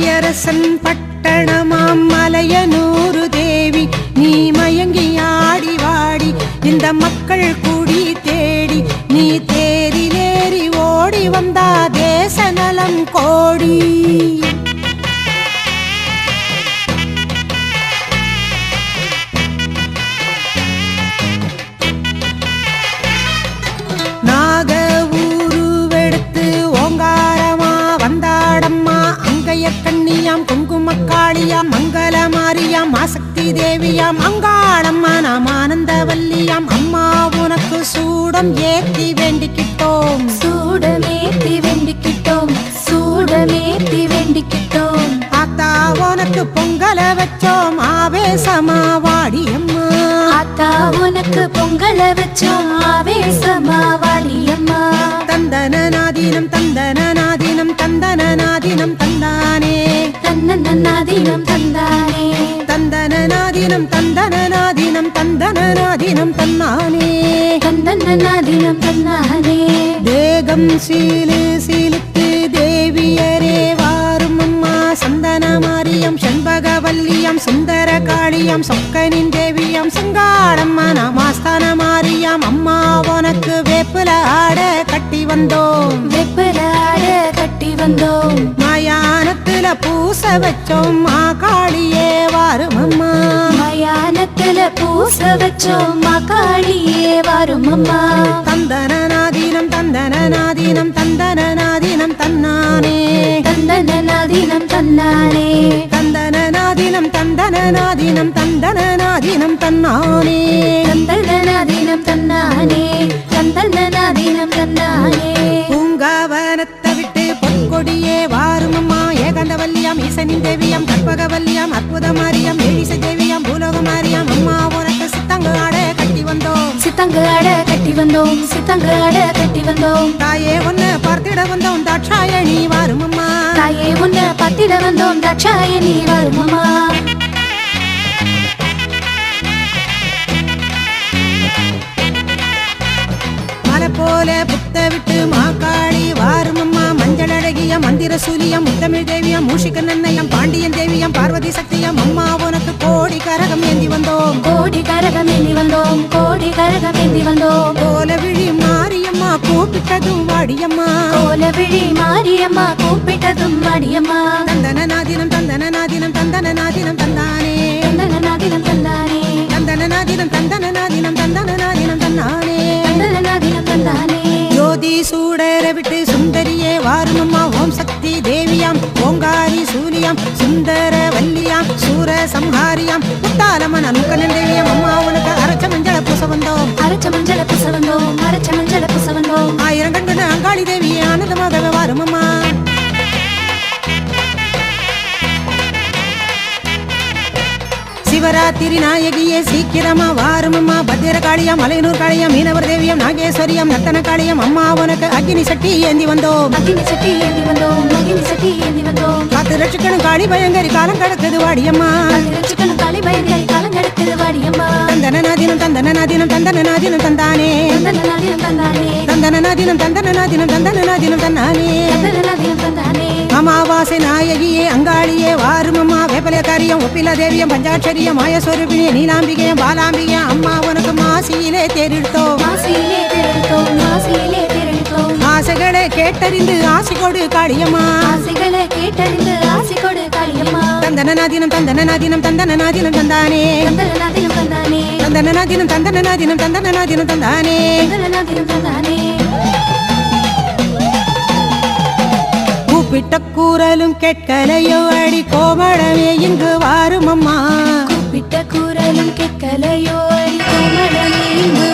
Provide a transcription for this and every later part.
மலையரசன் பட்டணமாம் மலையனூரு தேவி நீ மயங்கி ஆடி வாடி இந்த மக்கள் கூடி தேடி நீ தேரிலேறி ஓடி வந்தா தேச நலம் கோடி. நாக ஊருவெடுத்து ஓங்காரமா வந்தாடம்மா அங்கைய கண்ணியாம் குங்குமக்காளியாம் மங்கள மாரியாம் ஆசக்தி தேவியாம் அங்காளம்மா நாம் ஆனந்தவல்லியாம் அம்மா உனக்கு சூடம் ஏத்தி வேண்டிக்கிட்டோம் சூடமேத்தி வேண்டிக்கிட்டோம் சூடமேத்தி வேண்டிக்கிட்டோம். ஆத்தா உனக்கு பொங்கல வச்சோம் ஆவேசமா வாடியம்மா ஆத்தா உனக்கு பொங்கல வச்சோம் ஆவேசமா வாடியம்மா. தந்தனநாதீனம் தந்தனநாதீனம் தந்தனநாதீனம் தந்தானே தன்னநாதீனம் தந்தானே தந்தனநாதீனம் தந்தனநாதீனம் தந்தனநாதீனம் தன்னானே தன்னநாதீனம் தந்தானே. தேகம் சீலு சீலுக்கு தேவியரே வாரும் அம்மா சந்தன மாரியம் செண்பகவல்லியம் சுந்தர காளியம் சொக்கனின் தேவியம் சங்காளம்மா நாமாஸ்தான மாரியம் அம்மா உனக்கு வேப்புல ஆட கட்டி வந்தோம் வெப்பல ஆட கட்டி வந்தோம். மயானத்துல பூச வச்சோம் காளியே வாரும் அம்மா மயானத்துல பூச வச்சோம் காளியே வாரும் அம்மா. தந்தனநாதீனம் தந்தனநாதீனம் தந்தனநாதீனம் தன்னானே தந்தனநாதீனம் தன்னானே தந்தனநாதீனம் தந்தனநாதீனம் தந்தனநாதீனம் தன்னானே தந்தனநாதீனம் தன்னானே தந்தனநாதீனம் தன்னானே. பூங்காவனத்தை விட்டு பொற்கொடியே வாரும் அம்மா ஏகாந்தவல்லியாம் ஈசனின் தேவியாம் கற்பகவல்லியாம் அற்புத மாரியம் ஏழிச தேவியாம் பூலோக மாரியம் அம்மா உனக்கு சித்தங்கு ஆட கட்டி வந்தோம் சித்தங்கு ஆட கட்டி வந்தோம் சித்தங்கு ஆட கட்டி வந்தோம். தாயே ஒன்னு பார்த்திட வந்தோம் தாட்சாயணி வாரும் அம்மா தாயே உன்னை பத்திட வந்தோம் தாட்சாயணி வாரும் அம்மா. மலை போல புத்த விட்டு மாக்காளி வாரும் அம்மா மஞ்சள் அழகிய மந்திர சூலியம் முத்தமிழ் தேவியம் மூஷிக நன்னயம் பாண்டியன் தேவியம் பார்வதி சக்தியம் அம்மா உனக்கு கோடி கரகம் ஏந்தி வந்தோம் கோடி கரகம் ஏந்தி வந்தோம் கோடி கரகம் ஏந்தி வந்தோம். கோல விழி மாரியம்மா கூப்பிட்டதும் வாடியம்மா கோலவிழி மாரியம்மா கூப்பிட்டதும் வாடியம்மா. தந்தனநாதீனம் தந்தனநாதீனம் தந்தனநாதீனம் தந்தானே தந்தனநாதீனம் தந்தானே தந்தனநாதீனம் தந்தனநாதீனம் தந்தனநாதீனம் தந்தானே தந்தனநாதீனம் தந்தானே. ஜோதி சூடர விட்டு சுந்தரியே வாரும் அம்மா ஓம் சக்தி தேவியாம் ஓங்காரி சூலியாம் சுந்தர வல்லியாம் சூர சம்ஹாரியாம் முத்தாலம்மன் அனுக்கனன் தேவியாம் அம்மா உனக்கு அரைச்ச மஞ்சள பூச வந்தோம் அரைச்ச மஞ்சள பூச வந்தோம் அரைச்ச மஞ்சள பூச வந்தோம். ஆயிரம் கண்கொண்ட அங்காளி தேவியே ஆனந்தமாகவே வாரும் அம்மா சிவராத்திரி நாயகியே சீக்கிரமா வாரும் அம்மா பத்திர காளியம் மலையனூர் காளியம் மீனவர் தேவியம் நாகேஸ்வரியம் நத்தன காளியம் அம்மா உனக்கு அக்னி சட்டி ஏந்தி வந்தோம் அக்னி சட்டி ஏந்தி வந்தோம் அக்னி சட்டி ஏந்தி வந்தோம். காத்து லட்சக்கணும் காளி பயங்கரி காலம் கடக்குது வாடியம்மா சிக்கன் காளி பயங்கரி காலம் கடக்குது வாடியம்மா. தந்தனநாதீனம் தந்தனநாதீனம் தந்தனநாதீனம் தந்தானே தந்தனநாதீனம் தந்தானே தந்தனநாதீனம் தந்தனநாதீனம் தந்தனநாதீனம் தந்தானே தந்தனநாதீனம் தந்தானே. அமாவாசை நாயகியே அங்காளியே வாரும் அம்மா வேப்பலக்காரியம் ஒப்பில தேவியம் பஞ்சாட்சரியம் மாயஸ்வரூபிணிய நீலாம்பிகையம் பாலாம்பிகையம் அம்மா உனக்கு மாசியிலே தேரிடுத்தோம் மாசியிலே தேரெடுத்தோம் மாசியிலே தேரெடுத்தோம். ஆசைகளை கேட்டறிந்து ஆசி கொடு காளியம்மா ஆசைகளை கேட்டறிந்து ஆசி கொடு காளியம்மா. தந்தனநாதீனம் தந்தனநாதீனம் தந்தனநாதீனம் தந்தானே தந்தனநாதீனம் தந்தானே தந்தனநாதீனம் தந்தனநாதீனம் தந்தனநாதீனம் தந்தானே. தந்தனநாதீனம் தந்தானே. கூப்பிட்ட கூறலும் கேட்கலையோ அடி கோமளமே இங்கு வாரும் அம்மா கூப்பிட்ட குரலும் கேட்கலையோ அடி கோமளமே இங்கு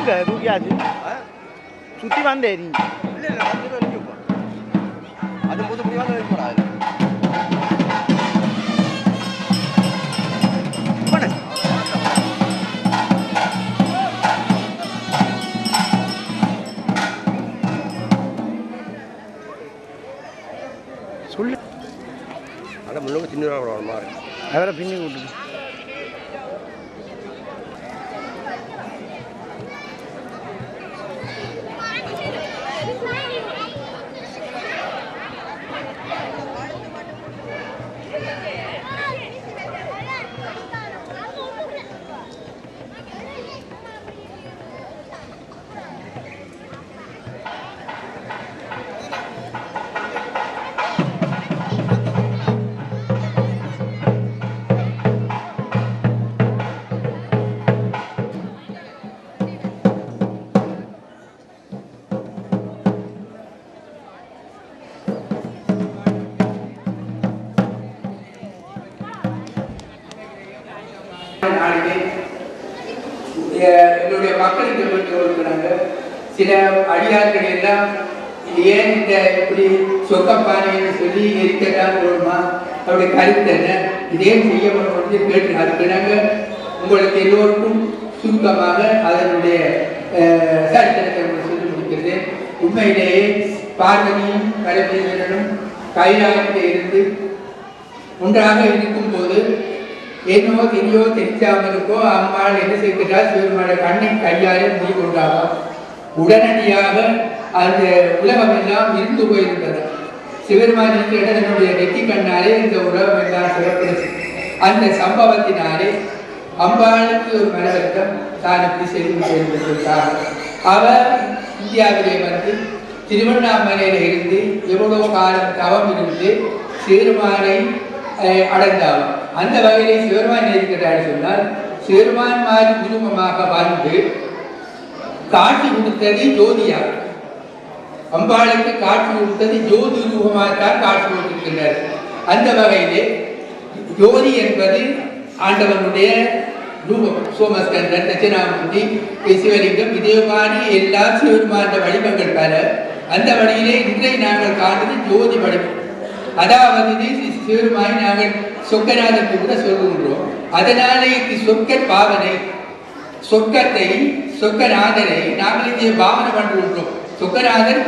எங்க தூக்கியாச்சு சுற்றி வந்தேரி இல்லை இல்லை வந்து நிற்கும் அது புது முடிவாக இருக்கக்கூடாது சொல்லு ஆனால் முன்னோக்கு சின்ன மாதிரி அவரை பின்னி விட்டுது என்னுடைய மக்களுக்கு கொடுக்கிறாங்க சில அடியார்கள் எல்லாம் ஏன் இந்த இப்படி சொக்கப்பானைன்னு சொல்லி எரிக்கத்தான் போடுமா அவருடைய கருத்து என்ன இதே செய்யப்படும் கேட்டு அதுக்கு நாங்கள் உங்களுக்கு எல்லோருக்கும் சுருக்கமாக அதனுடைய சரித்திரத்தை சொல்லி முடிக்கிறது. உண்மையிலேயே பார்வதியும் பரமேஸ்வரனும் கைலாயத்தில் இருந்து ஒன்றாக இருக்கும் போது என்னோ தெரியோ தெரியாமலுக்கோ அம்மாள் என்ன செய்கிறார் சிவருமான கண்ணின் கையாலே மூடி கொண்டாவா உடனடியாக அந்த உலகம் எல்லாம் இருந்து போயிருந்தது. சிவருமான தன்னுடைய நெத்தி கண்ணாலே இந்த உலகம் எல்லாம் சிறப்பு அந்த சம்பவத்தினாலே அம்பாளுக்கு ஒரு மனவர்த்தம் தான் எப்படி செய்திருந்தார். அவர் இந்தியாவிலே வந்து திருவண்ணாமலையில இருந்து எவ்வளவு காலம் தவம் இருந்து சிவருமானை அடைந்தார். அந்த வகையிலே சிவருமான் இருக்கிறார் சொன்னால் சிவருமான் மாதிரி குருமமாக வந்து காட்சி கொடுத்தது ஜோதியார். அம்பாளுக்கு காட்சி கொடுத்தது ஜோதி ரூபமாகத்தான் காட்சி கொடுத்திருக்கிறார். அந்த வகையிலே ஜோதி என்பது ஆண்டவனுடைய ரூபம். சோமஸ்கந்தன், தட்சிணாமூர்த்தி, சிவலிங்கம் இதே மாதிரி எல்லா சிவருமான வடிவங்கள் பல. அந்த வழியிலே இன்றை நாங்கள் காண்பது ஜோதி வடிவம். அதாவது சிவருமாய் நாங்கள் சொக்கநாதன் கூட சொல்லுகின்றோம். அதனாலே சொக்கர் பாவனை சொக்கத்தை சொக்கநாதனை நாங்கள் இங்கே பாவனை பண்ணுகின்றோம். சொக்கநாதன்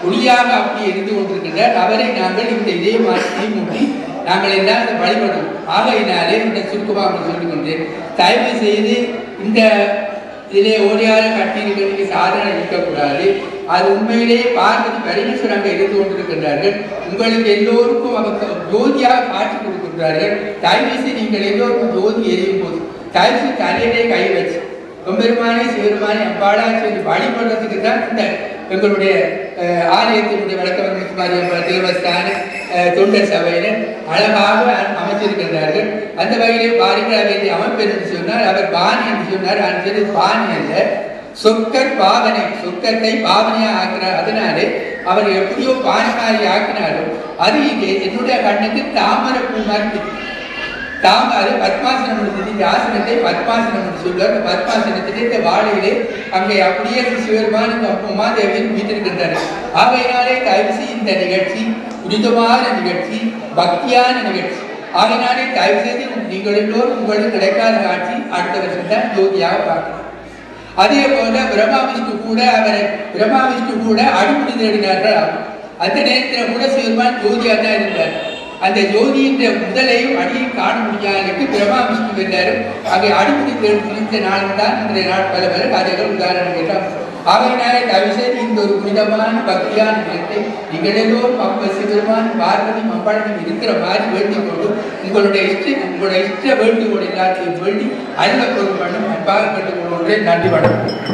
ஒளியாக அப்படி இருந்து கொண்டிருக்கின்றார். அவரை நாங்கள் இந்த இதே மாதிரி மூட்டி நாங்கள் எல்லாம் அதை வழிபடுவோம். ஆகையினாலே இந்த சுருக்கமாக சொல்லிக் கொண்டேன். தயவு செய்து இந்த இதிலே ஓடியார கட்டியர்களுக்கு சாதனை இருக்கக்கூடாது. அது உண்மையிலேயே பார்வதி பரமேஸ்வரன் அங்கே இருந்து கொண்டிருக்கின்றார்கள். உங்களுக்கு எல்லோருக்கும் அவர் ஜோதியாக காட்சி கொடுக்கின்றார்கள். தயவுசெய்து நீங்கள் எல்லோருக்கும் ஜோதி எரியும் போது தயவுசெய்து தலையிலே கை வச்சு பெருமானே சிவருமானே அம்பாளா சொல்லி வழிபடுறதுக்கு தான் இந்த எங்களுடைய ஆலயத்தினுடைய வழக்கவர்மாரிய தேவஸ்தான தொண்டர் சபையினர் அழகாக அமைச்சிருக்கின்றார்கள். அந்த வகையிலே பாரிகளாக வேண்டிய அமைப்பு என்று சொன்னார். அவர் பாணி என்று சொன்னார். அந்த பாணி அல்ல, சொக்கர் பாவனை, சொக்கத்தை பாவனையாக ஆக்கிறார். அதனாலே அவர் எப்படியோ பானிமாரி ஆக்கினாலும் அது இங்கே என்னுடைய கண்ணுக்கு தாமரை பூ மாதிரி தாமரை பத்மாசனம் இந்த ஆசனத்தை பத்மாசனம் என்று சொல்வார். பத்மாசனத்திலே இந்த வாழையிலே அங்கே அப்படியே சிவருமானுக்கு அப்பமா தேவியின் வீட்டிருக்கின்றார்கள். ஆகையினாலே தயவுசி இந்த நிகழ்ச்சி உரிதமான நிகழ்ச்சி, பக்தியான நிகழ்ச்சி. ஆகையினாலே தயவு செய்து நீங்கள் எல்லோரும் உங்களுக்கு கிடைக்காத காட்சி அடுத்த வருஷம் தான் ஜோதியாக பார்க்கணும். அதே போல பிரம்மாவிஷ்ணு கூட அடிப்படை தேடினார்கள். அந்த நேரத்தில் கூட சிவருமான் ஜோதியாக தான் இருந்தார். அந்த ஜோதியின் முதலையும் அடியும் காண முடியாதற்கு பிரம்மா விஷ்ணு என்றாரும். அங்கே அடிப்படை தேடி நாள் தான் இன்றைய நாள் பல பல கதைகள் உதாரணம் கேட்டார். ஆகையினாலே தவிசெய்து இந்த ஒரு புனிதமான பக்தியான நிலத்தை நீங்கள் எல்லோரும் அப்ப சிவருமான் பார்வதி அம்பாளும் இருக்கிற மாதிரி வேண்டிக் கொண்டு உங்களுடைய இஷ்ட வேண்டுகோள் எல்லாத்தையும் வேண்டி அருள பொருள் பண்ணும் அன்பாக கேட்டுக்கொள்வதை நன்றி வணக்கம்.